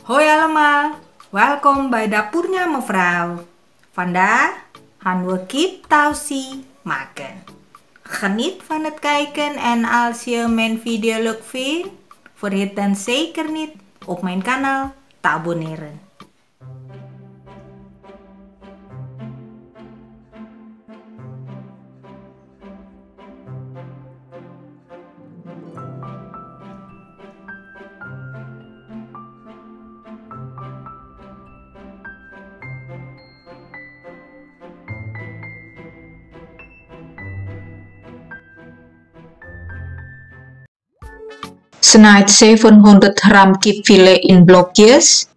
Hoi allemaal, welkom bij dapurnya mevrouw. Vandaag gaan we kiptausi maken. Geniet van het kijken en als je mijn video leuk vindt, vergeet dan zeker niet op mijn kanaal te abonneren. Snijd 700 gram kipfilet in blokjes.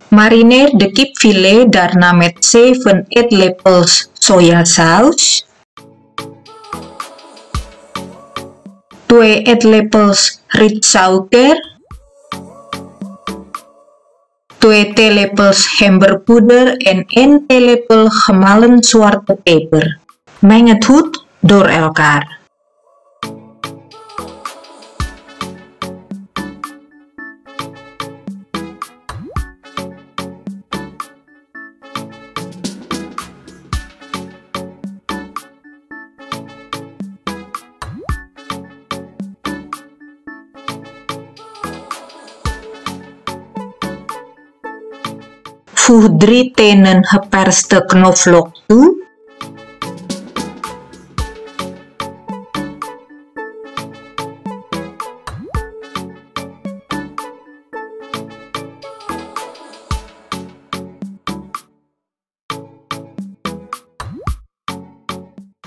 Marineer de kipfilet daarna met 7 eetlepels sojasaus, 2 eetlepels rietsuiker, 2 theelepels gemberpoeder en 1 theelepel gemalen zwarte peper. Meng het goed door elkaar. Voeg 3 tenen geperste knoflook toe.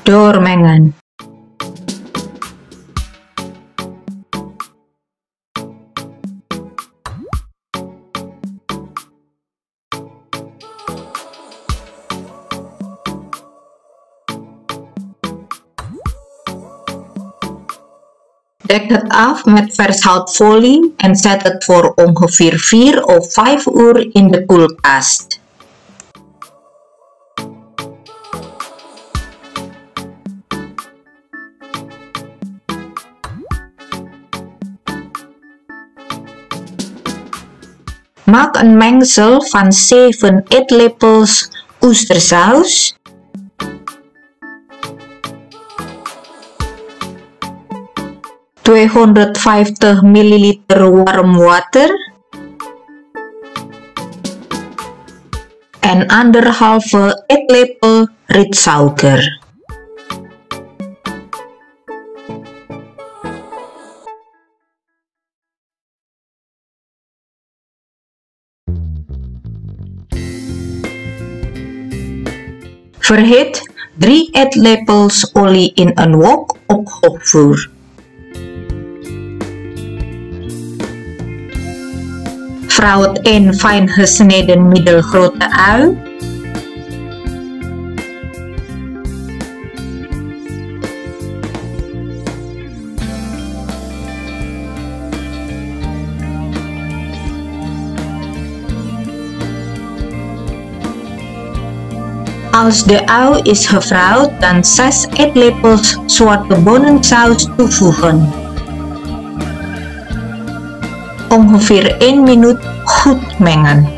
Doormengen. Dek het af met vershoutfolie en zet het voor ongeveer 4 of 5 uur in de koelkast. Maak een mengsel van 7 eetlepels oestersaus, 250 ml warm water en 1,5 eetlepel rietsuiker. Verhit 3 eetlepels olie in een wok op hoog vuur. Fruit 1 fijn gesneden middelgrote ui, als de ui is gevrouwd, dan 6 eetlepels zwarte bonensaus toevoegen. Ongeveer 1 minuut goed mengen.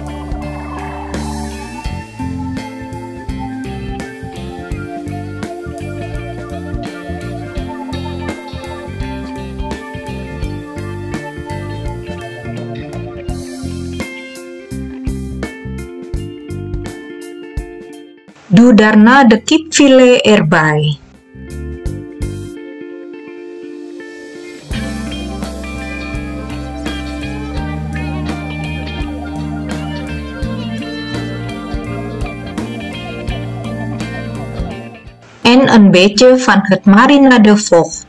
Doe daarna de kipfilet erbij. En een beetje van het marinadevocht.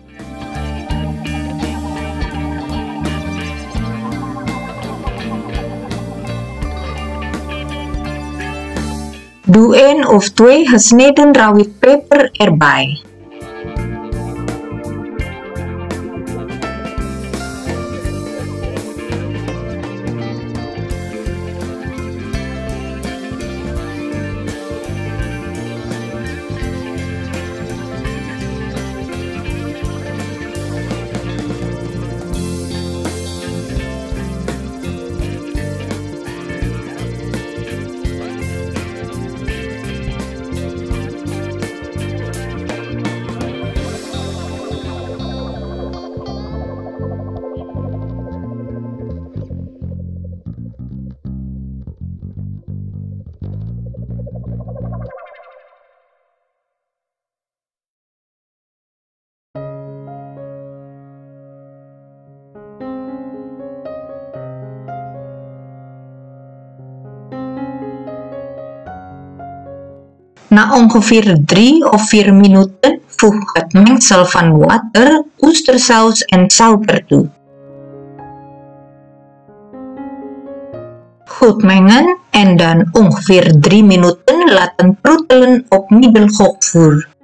Doe 1 of 2 gesneden rawit peper erbij. Na ongeveer 3 of 4 minuten voeg het mengsel van water, oestersaus en suiker toe. Goed mengen en dan ongeveer 3 minuten laten proetelen op middelhoogvuur.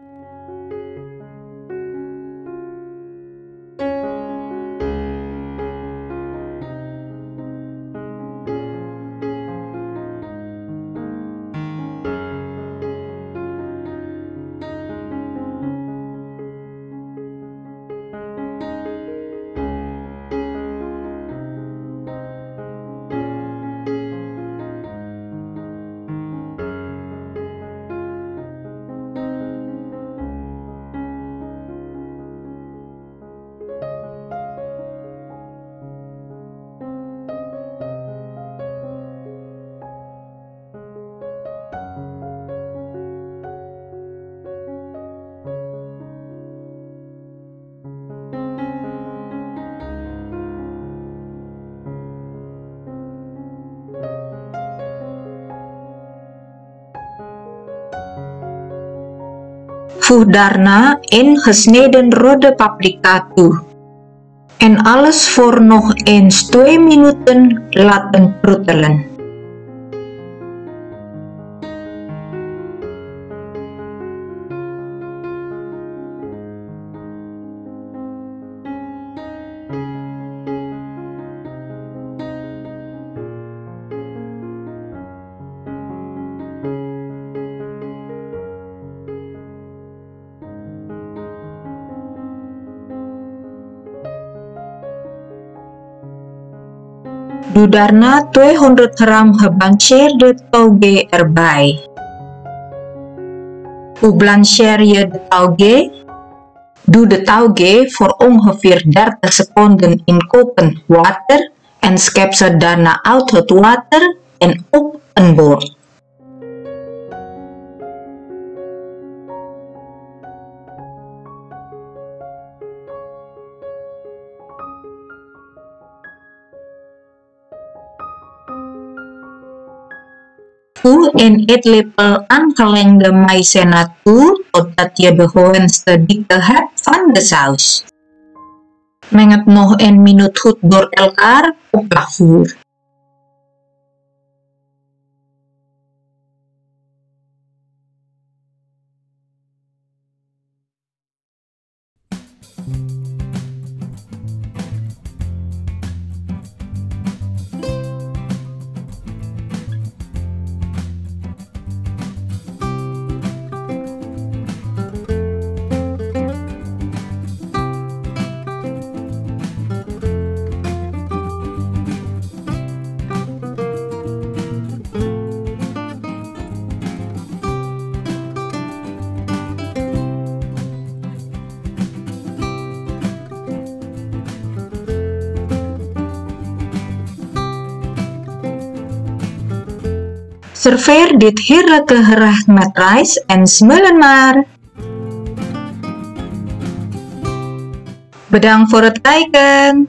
Voeg daarna 1 gesneden rode paprika toe. En alles voor nog eens 2 minuten laten proetelen. Doe daarna 200 gram geblancheerde tauge erbij. Hoe blancheer je de tauge? Doe de tauge voor ongeveer 30 seconden in kokend water en schep ze daarna uit het water en op een bord. Voeg een eetlepel aangelengde maïzena toe totdat je de gewenste dikte hebt van de saus. Meng het nog 1 minuut goed door elkaar op laag vuur. Serveer dit heerlijke gerecht met rijst en smullen maar. Bedankt voor het kijken.